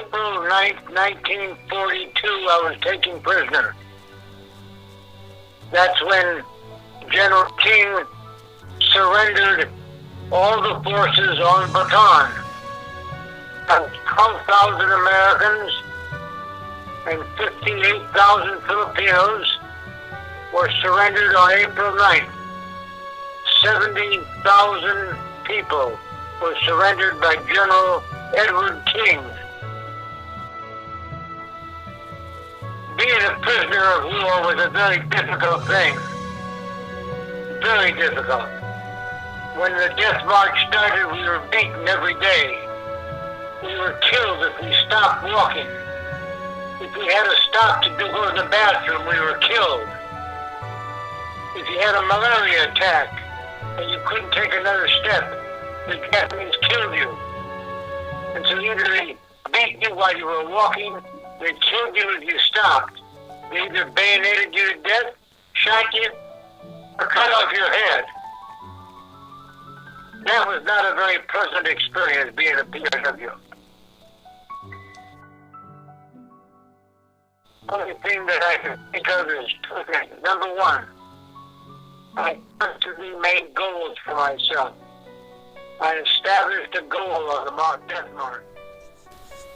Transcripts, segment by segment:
April 9th, 1942, I was taken prisoner. That's when General King surrendered all the forces on Bataan. 12,000 Americans and 58,000 Filipinos were surrendered on April 9th. 70,000 people were surrendered by General Edward King. Being a prisoner of war was a very difficult thing. Very difficult. When the death march started, we were beaten every day. We were killed if we stopped walking. If we had to stop to go to the bathroom, we were killed. If you had a malaria attack and you couldn't take another step, the Japanese killed you. And so either they beat you while you were walking, they killed you if you stopped. They either bayoneted you to death, shot you, or cut off your head. That was not a very pleasant experience being a POW. The only thing that I can think of is two things. Number one, I constantly made goals for myself. I established a goal on the death march.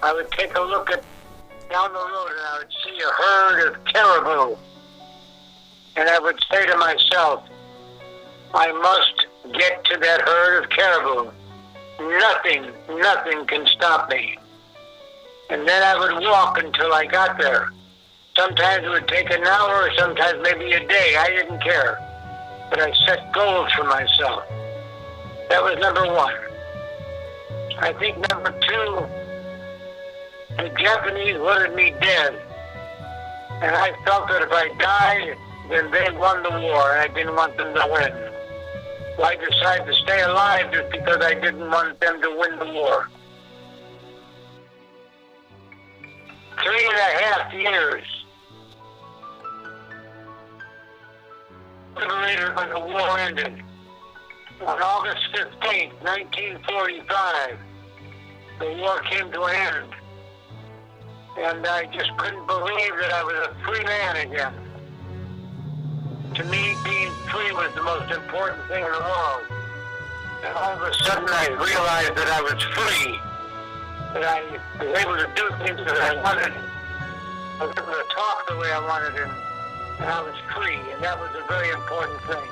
I would take a look down the road and I would see a herd of caribou. And I would say to myself, I must get to that herd of caribou. Nothing can stop me. And then I would walk until I got there. Sometimes it would take an hour, sometimes maybe a day. I didn't care. But I set goals for myself. That was number one. I think number two, the Japanese wanted me dead. And I felt that if I died, then they won the war, and I didn't want them to win. So I decided to stay alive just because I didn't want them to win the war. 3.5 years. Later, when the war ended, on August 15th, 1945, the war came to an end. And I just couldn't believe that I was a free man again. To me, being free was the most important thing in the world. And all of a sudden, I realized that I was free. That I was able to do things that I wanted. I was able to talk the way I wanted, and I was free. And that was a very important thing.